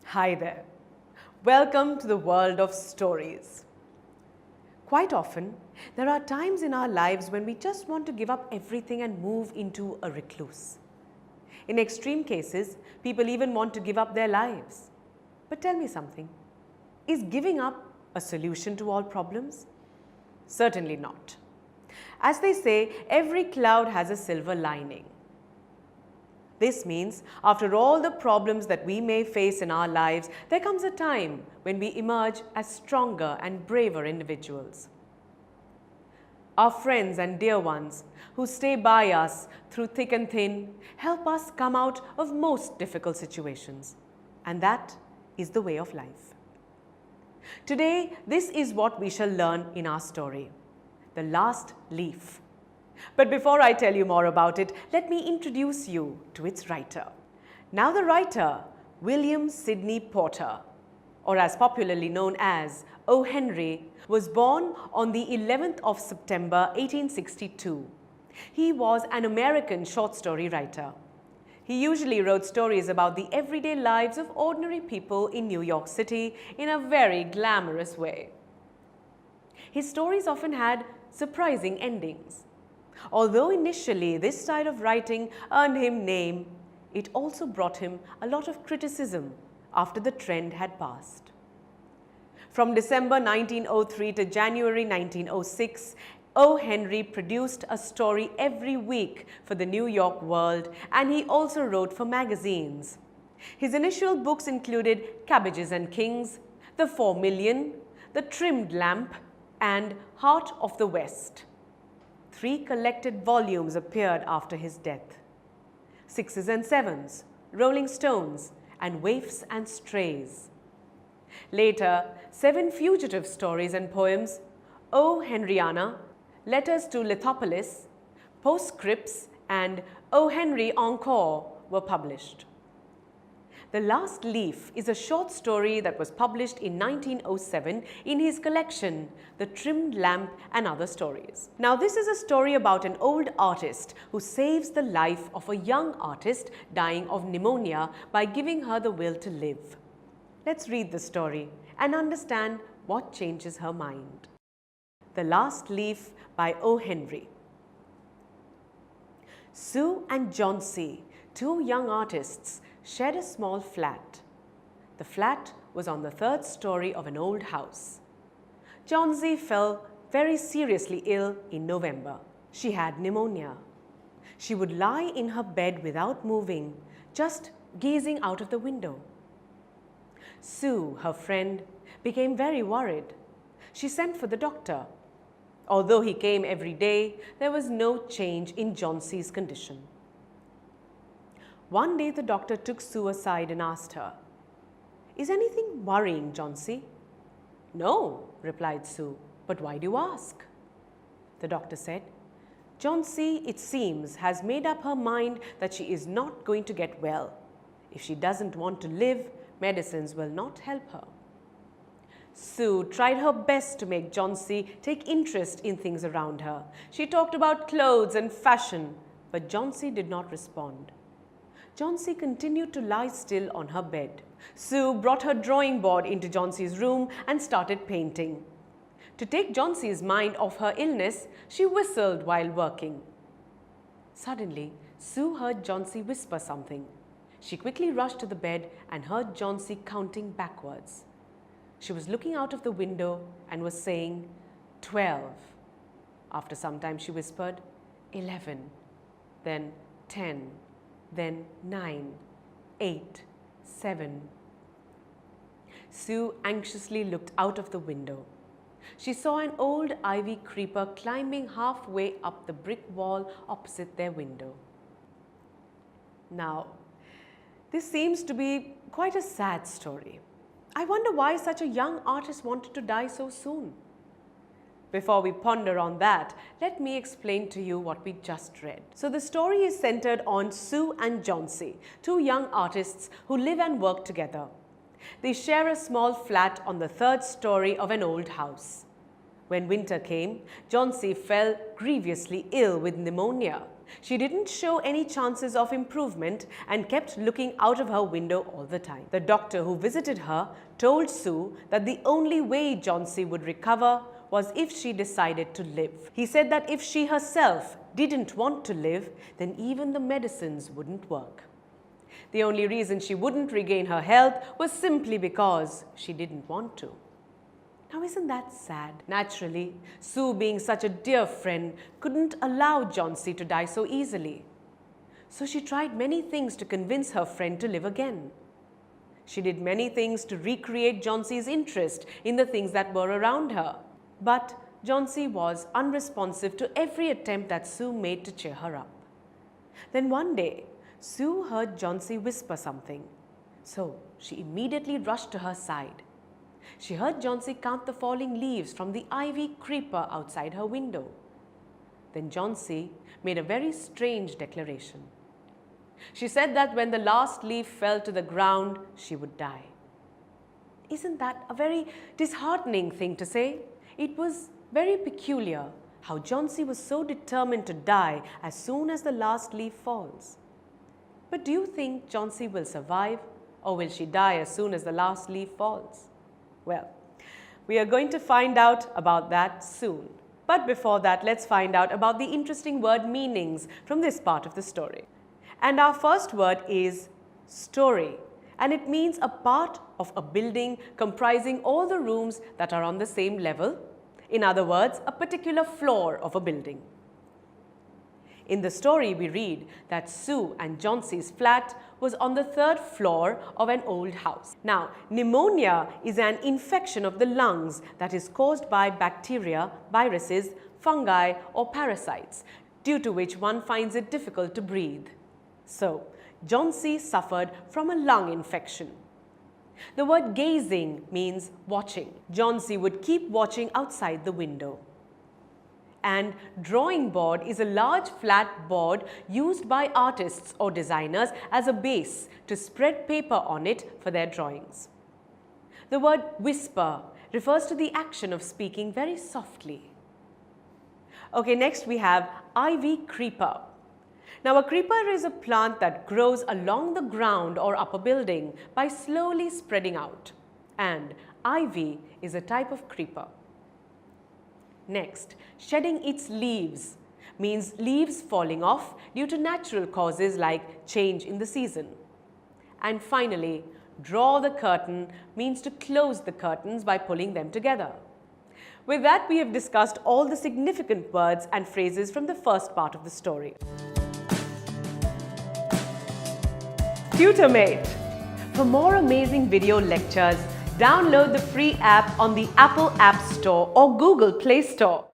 Hi there. Welcome to the world of stories. Quite often, there are times in our lives when we just want to give up everything and move into a recluse. In extreme cases, people even want to give up their lives. But tell me something. Is giving up a solution to all problems? Certainly not. As they say, every cloud has a silver lining. This means, after all the problems that we may face in our lives, there comes a time when we emerge as stronger and braver individuals. Our friends and dear ones who stay by us through thick and thin help us come out of most difficult situations. And that is the way of life. Today, this is what we shall learn in our story, The Last Leaf. But before I tell you more about it, let me introduce you to its writer. Now the writer, William Sidney Porter, or as popularly known as O. Henry, was born on the 11th of September 1862. He was an American short story writer. He usually wrote stories about the everyday lives of ordinary people in New York City in a very glamorous way. His stories often had surprising endings. Although initially this style of writing earned him name, it also brought him a lot of criticism after the trend had passed. From December 1903 to January 1906, O. Henry produced a story every week for the New York World, and he also wrote for magazines. His initial books included Cabbages and Kings, The 4,000,000, The Trimmed Lamp, and Heart of the West. 3 collected volumes appeared after his death: Sixes and Sevens, Rolling Stones, and Waifs and Strays. Later, 7 fugitive stories and poems, O. Henriana, Letters to Lithopolis, Postscripts, and O. Henry Encore were published. The Last Leaf is a short story that was published in 1907 in his collection, The Trimmed Lamp and Other Stories. Now, this is a story about an old artist who saves the life of a young artist dying of pneumonia by giving her the will to live. Let's read the story and understand what changes her mind. The Last Leaf by O. Henry. Sue and John C., 2 young artists, shared a small flat. The flat was on the 3rd story of an old house. Johnsy fell very seriously ill in November. She had pneumonia. She would lie in her bed without moving, just gazing out of the window. Sue, her friend, became very worried. She sent for the doctor. Although he came every day, there was no change in Johnsy's condition. One day the doctor took Sue aside and asked her, "Is anything worrying Johnsy?" "No," replied Sue, "but why do you ask?" The doctor said, "Johnsy, it seems, has made up her mind that she is not going to get well. If she doesn't want to live, medicines will not help her." Sue tried her best to make Johnsy take interest in things around her. She talked about clothes and fashion, but Johnsy did not respond. Johnsy continued to lie still on her bed. Sue brought her drawing board into Johnsy's room and started painting. To take Johnsy's mind off her illness, she whistled while working. Suddenly, Sue heard Johnsy whisper something. She quickly rushed to the bed and heard Johnsy counting backwards. She was looking out of the window and was saying, 12. After some time, she whispered, 11, then 10. Then 9, 8, 7. Sue anxiously looked out of the window. She saw an old ivy creeper climbing halfway up the brick wall opposite their window. Now, this seems to be quite a sad story. I wonder why such a young artist wanted to die so soon. Before we ponder on that, let me explain to you what we just read. So the story is centered on Sue and Johnsy, 2 young artists who live and work together. They share a small flat on the 3rd story of an old house. When winter came, Johnsy fell grievously ill with pneumonia. She didn't show any chances of improvement and kept looking out of her window all the time. The doctor who visited her told Sue that the only way Johnsy would recover was if she decided to live. He said that if she herself didn't want to live, then even the medicines wouldn't work. The only reason she wouldn't regain her health was simply because she didn't want to. Now, isn't that sad? Naturally, Sue, being such a dear friend, couldn't allow Johnsy to die so easily. So she tried many things to convince her friend to live again. She did many things to recreate Johnsy's interest in the things that were around her. But Johnsy was unresponsive to every attempt that Sue made to cheer her up. Then one day, Sue heard Johnsy whisper something. So she immediately rushed to her side. She heard Johnsy count the falling leaves from the ivy creeper outside her window. Then Johnsy made a very strange declaration. She said that when the last leaf fell to the ground, she would die. Isn't that a very disheartening thing to say? It was very peculiar how Johnsy was so determined to die as soon as the last leaf falls. But do you think Johnsy will survive, or will she die as soon as the last leaf falls? Well, we are going to find out about that soon. But before that, let's find out about the interesting word meanings from this part of the story. And our first word is story, and it means a part of a building comprising all the rooms that are on the same level. In other words, a particular floor of a building. In the story, we read that Sue and Johnsy's flat was on the 3rd floor of an old house. Now, pneumonia is an infection of the lungs that is caused by bacteria, viruses, fungi, or parasites, due to which one finds it difficult to breathe. So, Johnsy suffered from a lung infection. The word gazing means watching. Johnsy would keep watching outside the window. And drawing board is a large flat board used by artists or designers as a base to spread paper on it for their drawings. The word whisper refers to the action of speaking very softly. Okay, next we have ivy creeper. Now, a creeper is a plant that grows along the ground or up a building by slowly spreading out, and ivy is a type of creeper. Next, shedding its leaves means leaves falling off due to natural causes like change in the season. And finally, draw the curtain means to close the curtains by pulling them together. With that, we have discussed all the significant words and phrases from the first part of the story. TutorMate. For more amazing video lectures, download the free app on the Apple App Store or Google Play Store.